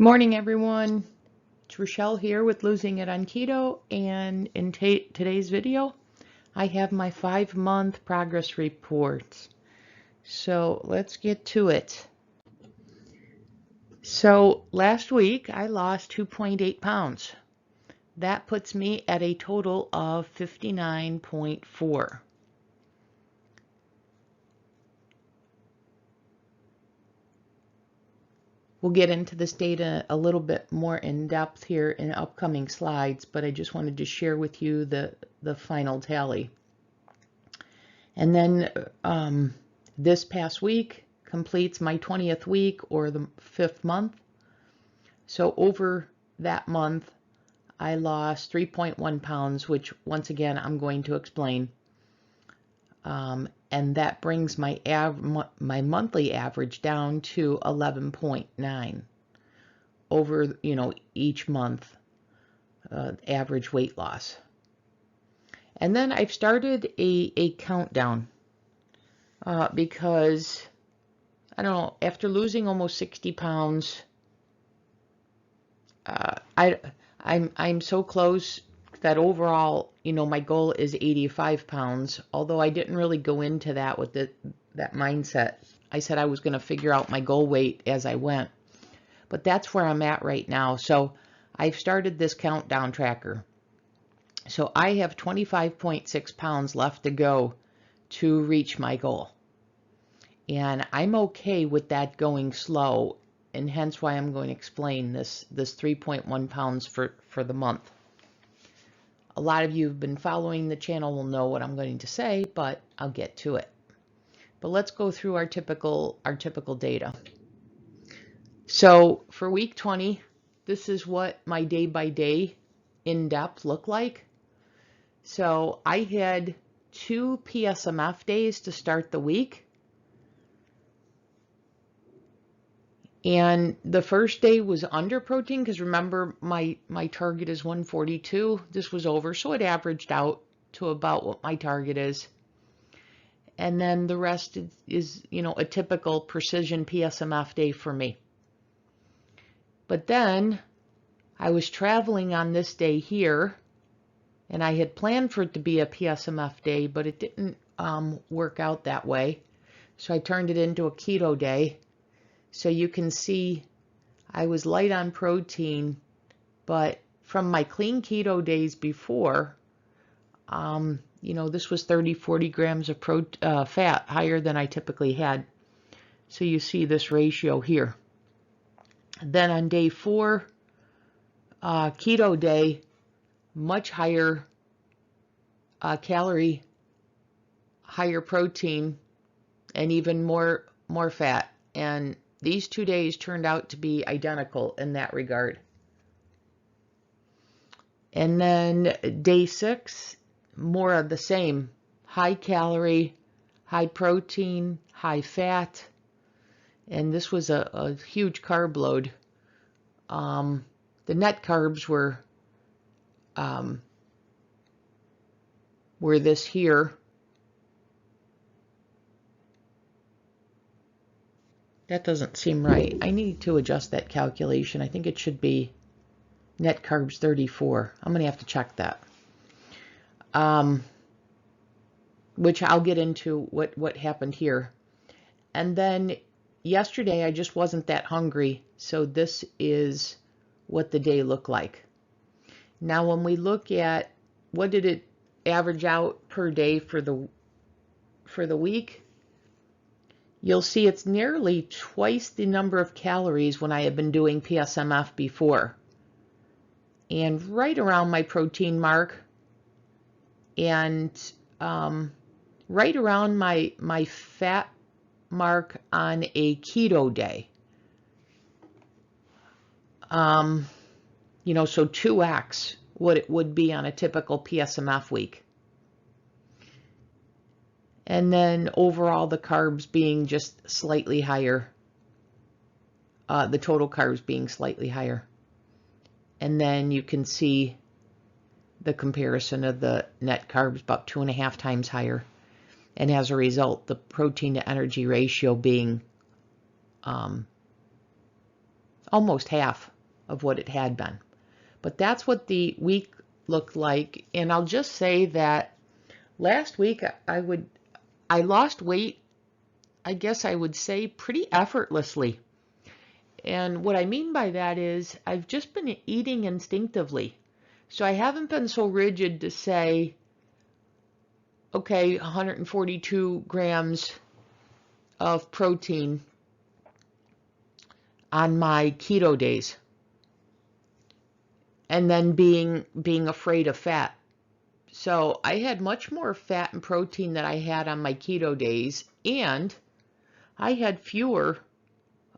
Morning, everyone. It's Rochelle here with Losing It on Keto, and in today's video, I have my 5-month progress reports. So let's get to it. So last week, I lost 2.8 pounds. That puts me at a total of 59.4. We'll get into this data a little bit more in depth here in upcoming slides, but I just wanted to share with you the final tally. And then this past week completes my 20th week, or the 5th month. So over that month, I lost 3.1 pounds, which once again, I'm going to explain. And that brings my monthly average down to 11.9 over, each month average weight loss. And then I've started a countdown because, I don't know, after losing almost 60 pounds, I'm so close that overall, my goal is 85 pounds, although I didn't really go into that with that mindset. I said I was going to figure out my goal weight as I went. But that's where I'm at right now. So I've started this countdown tracker. So I have 25.6 pounds left to go to reach my goal. And I'm okay with that going slow, and hence why I'm going to explain this 3.1 pounds for the month. A lot of you who've been following the channel will know what I'm going to say, but I'll get to it. But let's go through our typical data. So for week 20, this is what my day-by-day in-depth looked like. So I had 2 PSMF days to start the week. And the first day was under protein, because remember, my target is 142. This was over, so it averaged out to about what my target is. And then the rest is a typical precision PSMF day for me. But then I was traveling on this day here, and I had planned for it to be a PSMF day, but it didn't work out that way. So I turned it into a keto day. So you can see I was light on protein, but from my clean keto days before, this was 30-40 grams of fat, higher than I typically had. So you see this ratio here. Then on day 4, keto day, much higher calorie, higher protein, and even more fat. And these 2 days turned out to be identical in that regard. And then day 6, more of the same. High calorie, high protein, high fat. And this was a huge carb load. The net carbs were this here. That doesn't seem right. I need to adjust that calculation. I think it should be net carbs 34. I'm going to have to check that. Which I'll get into what happened here. And then yesterday I just wasn't that hungry, so this is what the day looked like. Now when we look at what did it average out per day for the week, you'll see it's nearly twice the number of calories when I had been doing PSMF before. And right around my protein mark, and right around my fat mark on a keto day. So 2x what it would be on a typical PSMF week. And then overall the carbs being just slightly higher. The total carbs being slightly higher. And then you can see the comparison of the net carbs about 2.5 times higher. And as a result, the protein to energy ratio being almost half of what it had been. But that's what the week looked like. And I'll just say that last week I lost weight, I guess I would say, pretty effortlessly. And what I mean by that is I've just been eating instinctively. So I haven't been so rigid to say, okay, 142 grams of protein on my keto days, and then being afraid of fat. So I had much more fat and protein than I had on my keto days, and I had fewer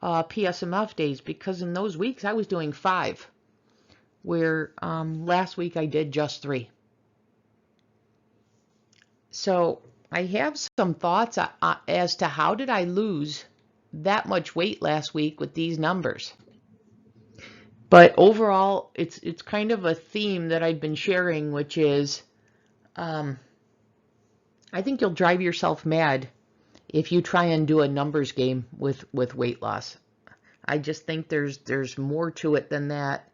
PSMF days, because in those weeks I was doing 5, where last week I did just 3. So I have some thoughts as to how did I lose that much weight last week with these numbers. But overall, it's kind of a theme that I've been sharing, which is I think you'll drive yourself mad if you try and do a numbers game with weight loss. I just think there's more to it than that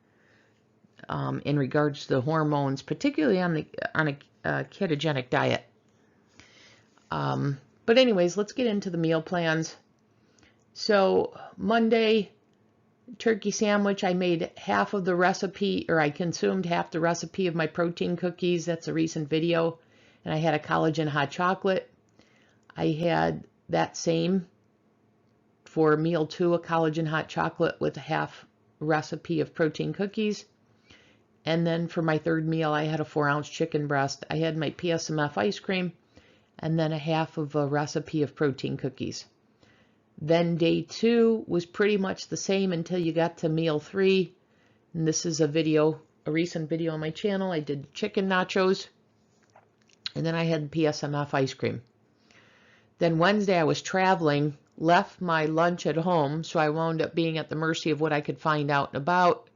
in regards to the hormones, particularly on a ketogenic diet. But anyways, let's get into the meal plans. So Monday, turkey sandwich. I made half of the recipe, or I consumed half the recipe of my protein cookies. That's a recent video. And I had a collagen hot chocolate. I had that same for meal 2, a collagen hot chocolate with a half recipe of protein cookies. And then for my third meal, I had a 4-ounce chicken breast. I had my PSMF ice cream, and then a half of a recipe of protein cookies. Then day 2 was pretty much the same until you got to meal 3. And this is a recent video on my channel. I did chicken nachos, and then I had PSMF ice cream. Then Wednesday I was traveling, left my lunch at home, so I wound up being at the mercy of what I could find out and about.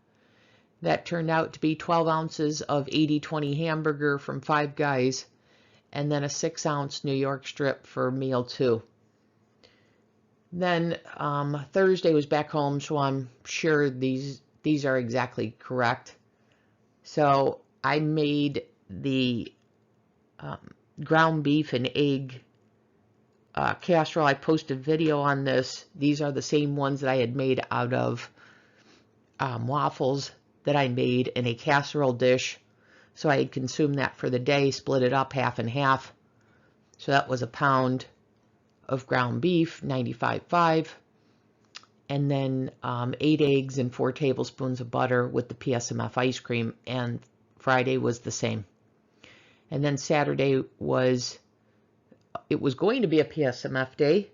That turned out to be 12 ounces of 80/20 hamburger from Five Guys, and then a 6-ounce New York strip for meal 2. Then Thursday was back home, so I'm sure these are exactly correct. So I made the ground beef and egg casserole. I posted a video on this. These are the same ones that I had made out of waffles that I made in a casserole dish. So I had consumed that for the day, split it up half and half. So that was a pound of ground beef, 95.5, and then 8 eggs and 4 tablespoons of butter with the PSMF ice cream. And Friday was the same. And then Saturday was going to be a PSMF day,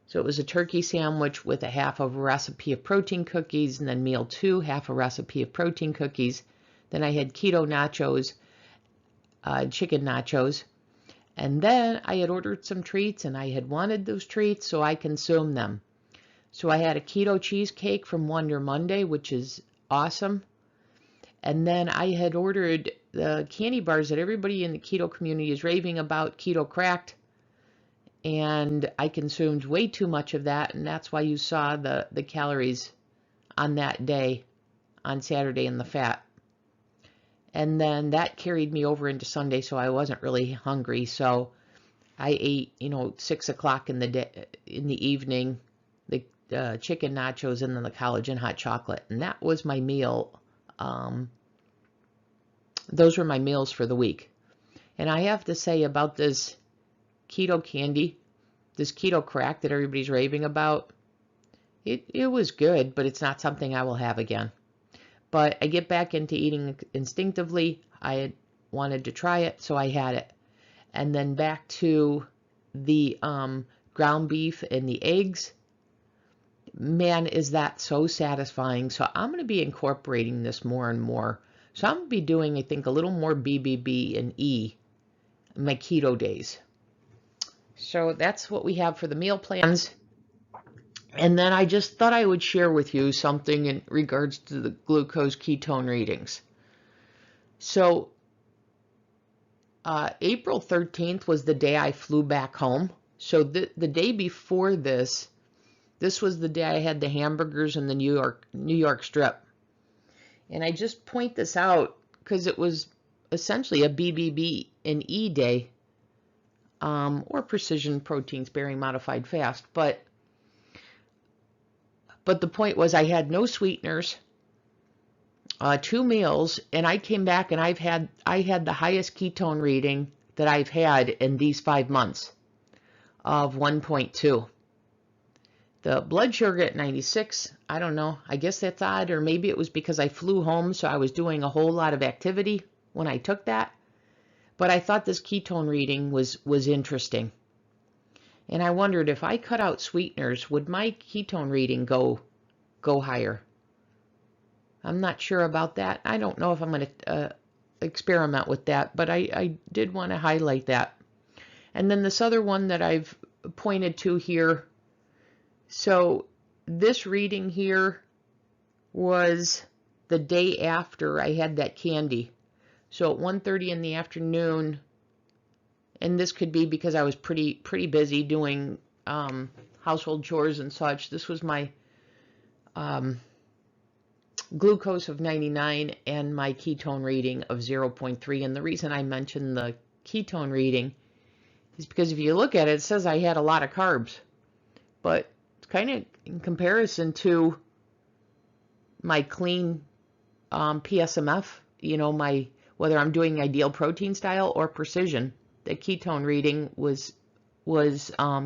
so it was a turkey sandwich with a half of a recipe of protein cookies, and then meal 2, half a recipe of protein cookies. Then I had keto nachos, chicken nachos. And then I had ordered some treats, and I had wanted those treats, so I consumed them. So I had a keto cheesecake from Wonder Monday, which is awesome. And then I had ordered the candy bars that everybody in the keto community is raving about, Keto Cracked. And I consumed way too much of that, and that's why you saw the calories on that day, on Saturday, in the fat. And then that carried me over into Sunday, so I wasn't really hungry. So I ate, 6 o'clock in the evening, the chicken nachos and then the collagen hot chocolate. And that was my meal. Those were my meals for the week. And I have to say about this keto candy, this keto crack that everybody's raving about, it was good, but it's not something I will have again. But I get back into eating instinctively. I had wanted to try it, so I had it. And then back to the ground beef and the eggs. Man, is that so satisfying. So I'm going to be incorporating this more and more. So I'm going to be doing, I think, a little more BBB and E in my keto days. So that's what we have for the meal plans. And then I just thought I would share with you something in regards to the glucose ketone readings. So April 13th was the day I flew back home. So the day before this, This was the day I had the hamburgers and the New York strip. And I just point this out because it was essentially a BBB and E day, or precision protein sparing modified fast. But the point was I had no sweeteners, 2 meals, and I came back and I had the highest ketone reading that I've had in these 5 months of 1.2. The blood sugar at 96, I don't know, I guess that's odd, or maybe it was because I flew home, so I was doing a whole lot of activity when I took that. But I thought this ketone reading was interesting. And I wondered if I cut out sweeteners, would my ketone reading go higher? I'm not sure about that. I don't know if I'm going to experiment with that, but I did want to highlight that. And then this other one that I've pointed to here. So this reading here was the day after I had that candy. So at 1:30 in the afternoon, and this could be because I was pretty busy doing household chores and such. This was my glucose of 99 and my ketone reading of 0.3. And the reason I mentioned the ketone reading is because if you look at it, it says I had a lot of carbs, but it's kind of in comparison to my clean PSMF, you know, whether I'm doing IdealProtein style or precision, the ketone reading was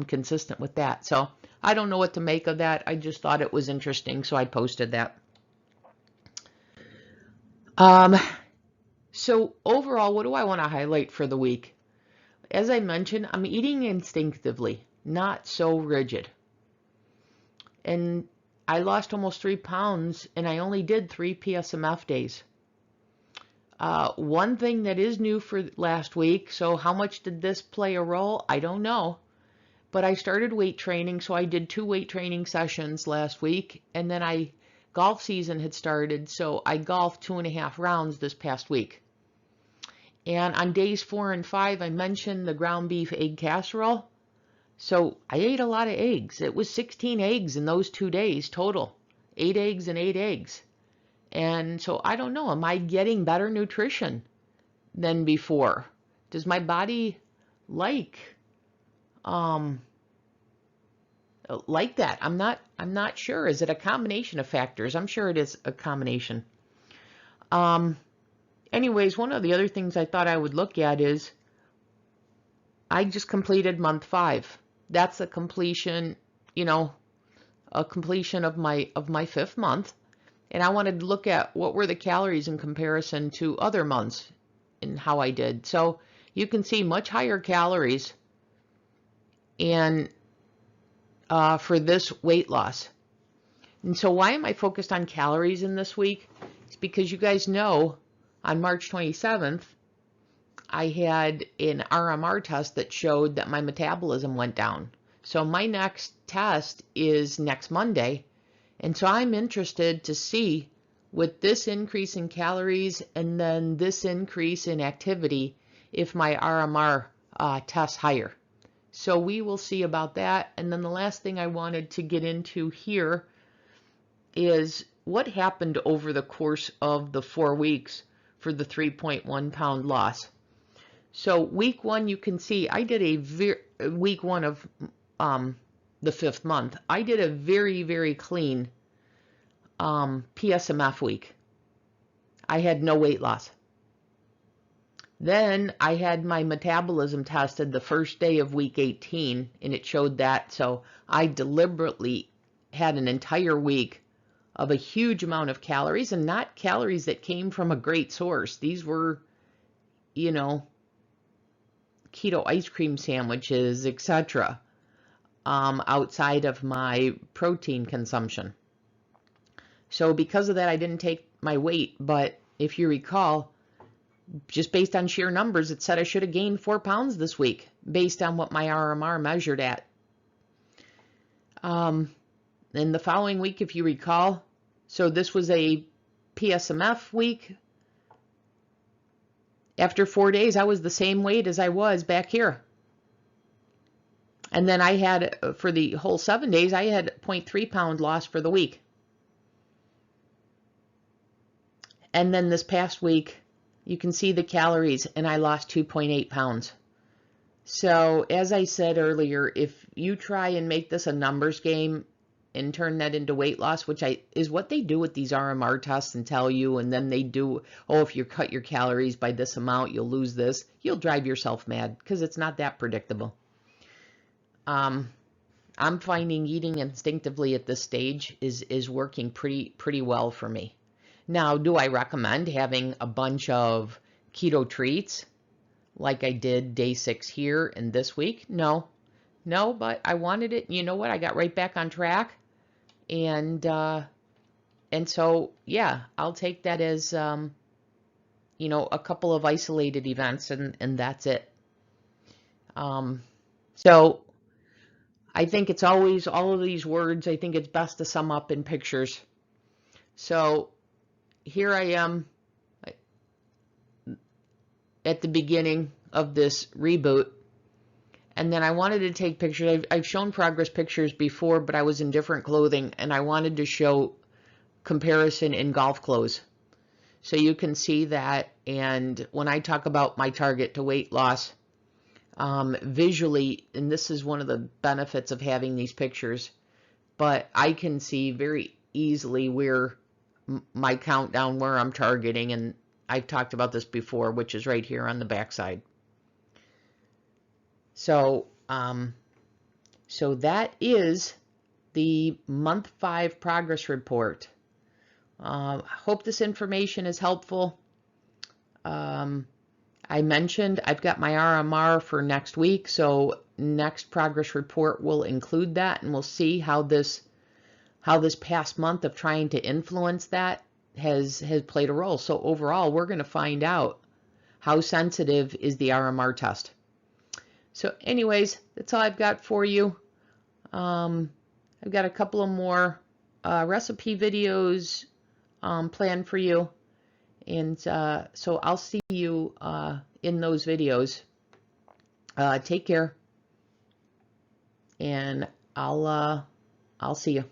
consistent with that. So I don't know what to make of that. I just thought it was interesting, so I posted that. So overall, what do I want to highlight for the week? As I mentioned, I'm eating instinctively, not so rigid. And I lost almost 3 pounds, and I only did 3 PSMF days. One thing that is new for last week, so how much did this play a role? I don't know. But I started weight training, so I did 2 weight training sessions last week, and then golf season had started, so I golfed 2.5 rounds this past week. And on days 4 and 5, I mentioned the ground beef egg casserole. So I ate a lot of eggs. It was 16 eggs in those 2 days total. 8 eggs and 8 eggs. And so I don't know, am I getting better nutrition than before? Does my body like that? I'm not sure. Is it a combination of factors? I'm sure it is a combination. Anyways, one of the other things I thought I would look at is I just completed month 5. That's a completion, you know, a completion of my 5th month. And I wanted to look at what were the calories in comparison to other months and how I did. So you can see much higher calories and for this weight loss. And so why am I focused on calories in this week? It's because you guys know on March 27th, I had an RMR test that showed that my metabolism went down. So my next test is next Monday. And so I'm interested to see with this increase in calories and then this increase in activity if my RMR tests higher. So we will see about that. And then the last thing I wanted to get into here is what happened over the course of the 4 weeks for the 3.1 pound loss. So week 1, you can see I did week 1 of the 5th month. I did a very, very clean PSMF week. I had no weight loss. Then I had my metabolism tested the first day of week 18, and it showed that. So I deliberately had an entire week of a huge amount of calories, and not calories that came from a great source. These were, you know, keto ice cream sandwiches, etc., outside of my protein consumption. So because of that, I didn't take my weight. But if you recall, just based on sheer numbers, it said I should have gained 4 pounds this week based on what my RMR measured at. In the following week, if you recall, so this was a PSMF week. After 4 days, I was the same weight as I was back here. And then I had, for the whole 7 days, I had 0.3 pound loss for the week. And then this past week, you can see the calories, and I lost 2.8 pounds. So as I said earlier, if you try and make this a numbers game and turn that into weight loss, which is what they do with these RMR tests and tell you, and then they do, oh, if you cut your calories by this amount, you'll lose this. You'll drive yourself mad because it's not that predictable. I'm finding eating instinctively at this stage is working pretty well for me. Now, do I recommend having a bunch of keto treats like I did day 6 here and this week? No, but I wanted it. You know what? I got right back on track, and so yeah, I'll take that as you know, a couple of isolated events, and that's it. So I think it's always all of these words. I think it's best to sum up in pictures. So here I am at the beginning of this reboot, and then I wanted to take pictures. I've shown progress pictures before, but I was in different clothing, and I wanted to show comparison in golf clothes so you can see that. And when I talk about my target to weight loss, visually, and this is one of the benefits of having these pictures, but I can see very easily where my countdown, where I'm targeting, and I've talked about this before, which is right here on the backside. So, so that is the month 5 progress report. Hope this information is helpful. I mentioned I've got my RMR for next week, so next progress report will include that, and we'll see how this past month of trying to influence that has played a role. So overall, we're going to find out how sensitive is the RMR test. So anyways, that's all I've got for you. I've got a couple of more recipe videos planned for you, and so I'll see you in those videos. Take care, and I'll see you.